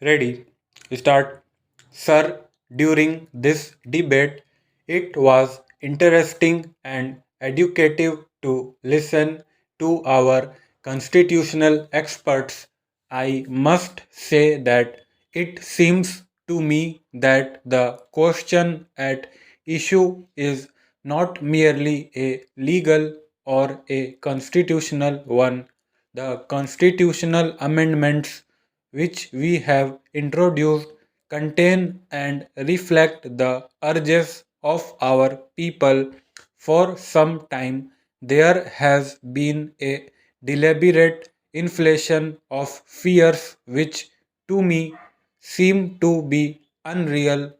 Ready? Start. Sir, during this debate, it was interesting and educative to listen to our constitutional experts. I must say that it seems to me that the question at issue is not merely a legal or a constitutional one. The constitutional amendments which we have introduced contain and reflect the urges of our people. For some time, there has been a deliberate inflation of fears which to me seem to be unreal.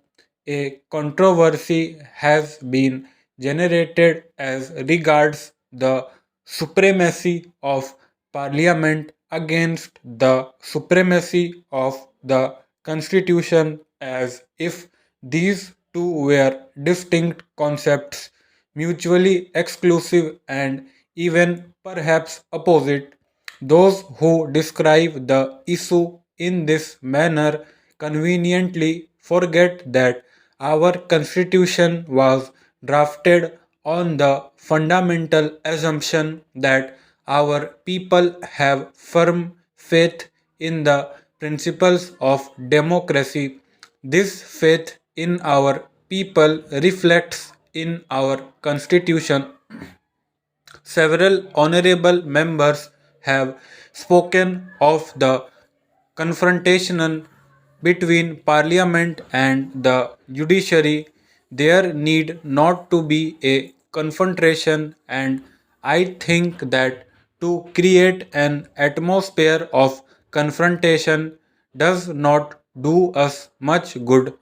A controversy has been generated as regards the supremacy of Parliament against the supremacy of the Constitution, as if these two were distinct concepts, mutually exclusive and even perhaps opposite. Those who describe the issue in this manner conveniently forget that our Constitution was drafted on the fundamental assumption that our people have firm faith in the principles of democracy. This faith in our people reflects in our Constitution. Several honorable members have spoken of the confrontation between parliament and the judiciary. There need not to be a confrontation, and I think that to create an atmosphere of confrontation does not do us much good.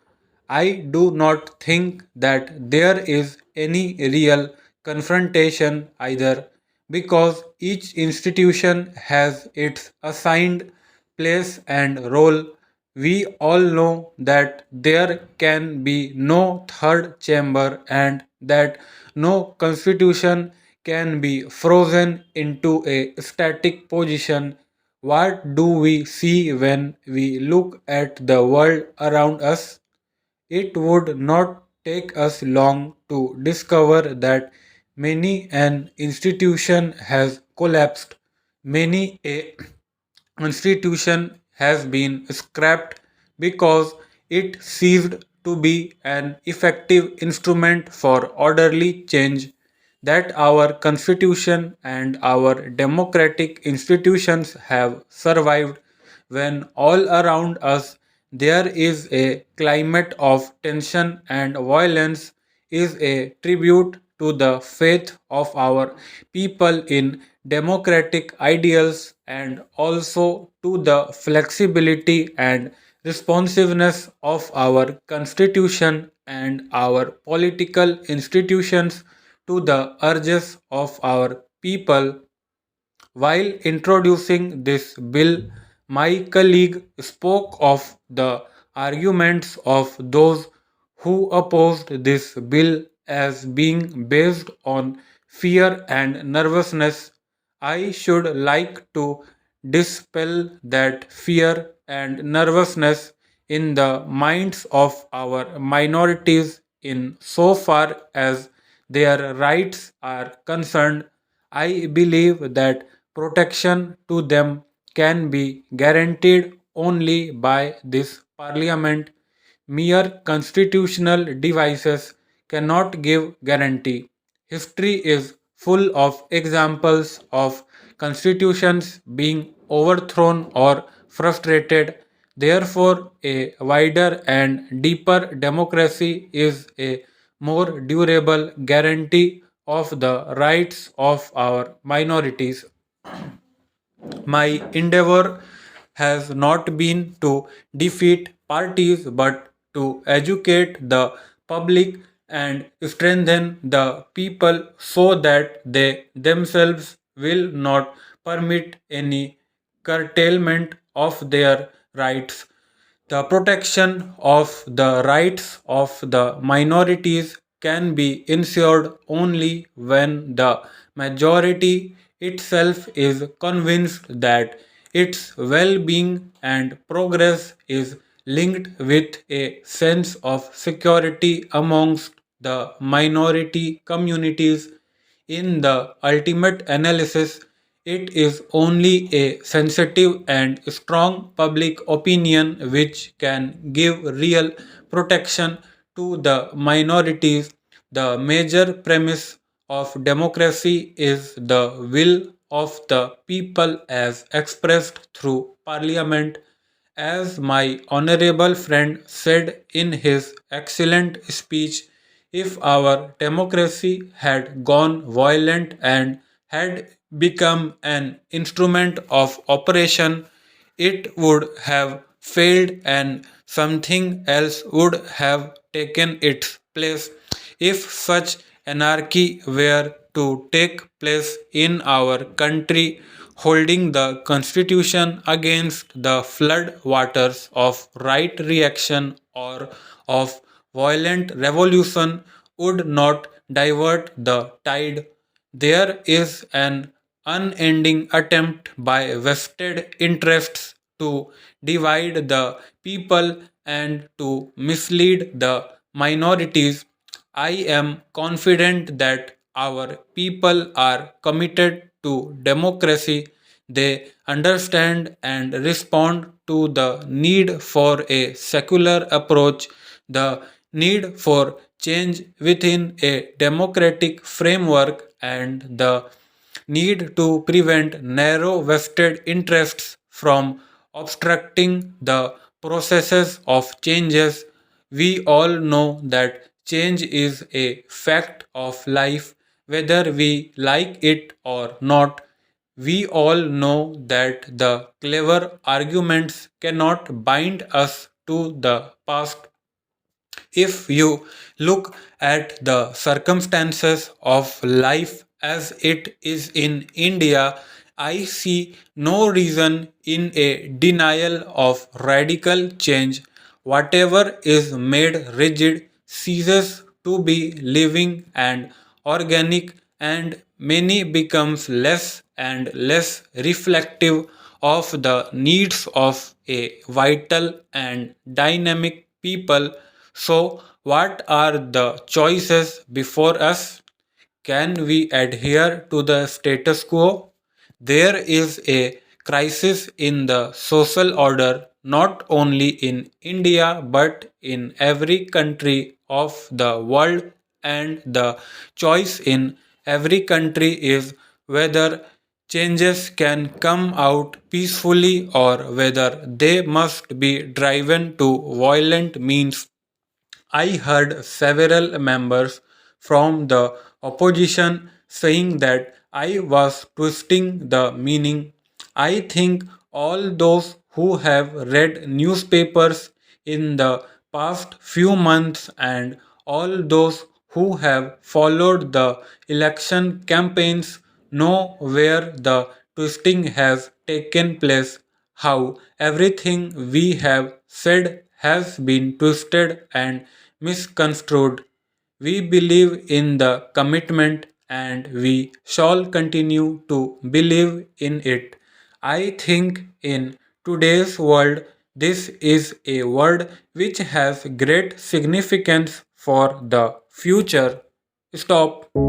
I do not think that there is any real confrontation either, because each institution has its assigned place and role. We all know that there can be no third chamber and that no constitution can be frozen into a static position. What do we see when we look at the world around us? It would not take us long to discover that many an institution has collapsed, many a institution has been scrapped because it ceased to be an effective instrument for orderly change. That our constitution and our democratic institutions have survived when all around us there is a climate of tension and violence is a tribute to the faith of our people in democratic ideals and also to the flexibility and responsiveness of our constitution and our political institutions to the urges of our people. While introducing this bill, my colleague spoke of the arguments of those who opposed this bill as being based on fear and nervousness. I should like to dispel that fear and nervousness in the minds of our minorities in so far as their rights are concerned. I believe that protection to them can be guaranteed only by this parliament. Mere constitutional devices cannot give guarantee. History is full of examples of constitutions being overthrown or frustrated. Therefore, a wider and deeper democracy is a more durable guarantee of the rights of our minorities. My endeavor has not been to defeat parties but to educate the public and strengthen the people so that they themselves will not permit any curtailment of their rights. The protection of the rights of the minorities can be ensured only when the majority itself is convinced that its well being and progress is linked with a sense of security amongst the minority communities. In the ultimate analysis, it is only a sensitive and strong public opinion which can give real protection to the minorities. The major premise of democracy is the will of the people as expressed through parliament. As my honorable friend said in his excellent speech, if our democracy had gone violent and had become an instrument of oppression, it would have failed and something else would have taken its place. If such anarchy were to take place in our country, holding the constitution against the flood waters of right reaction or of violent revolution would not divert the tide. There is an unending attempt by vested interests to divide the people and to mislead the minorities. I am confident that our people are committed to democracy. They understand and respond to the need for a secular approach, the need for change within a democratic framework, and the need to prevent narrow vested interests from obstructing the processes of changes. We all know that change is a fact of life, whether we like it or not. We all know that the clever arguments cannot bind us to the past. If you look at the circumstances of life as it is in India, I see no reason in a denial of radical change. Whatever is made rigid ceases to be living and organic, and many becomes less and less reflective of the needs of a vital and dynamic people. So, what are the choices before us? Can we adhere to the status quo? There is a crisis in the social order not only in India but in every country of the world, and the choice in every country is whether changes can come out peacefully or whether they must be driven to violent means. I heard several members from the opposition saying that I was twisting the meaning. I think all those who have read newspapers in the past few months and all those who have followed the election campaigns know where the twisting has taken place, how everything we have said has been twisted and misconstrued. We believe in the commitment and we shall continue to believe in it. I think in today's world, this is a word which has great significance for the future. Stop.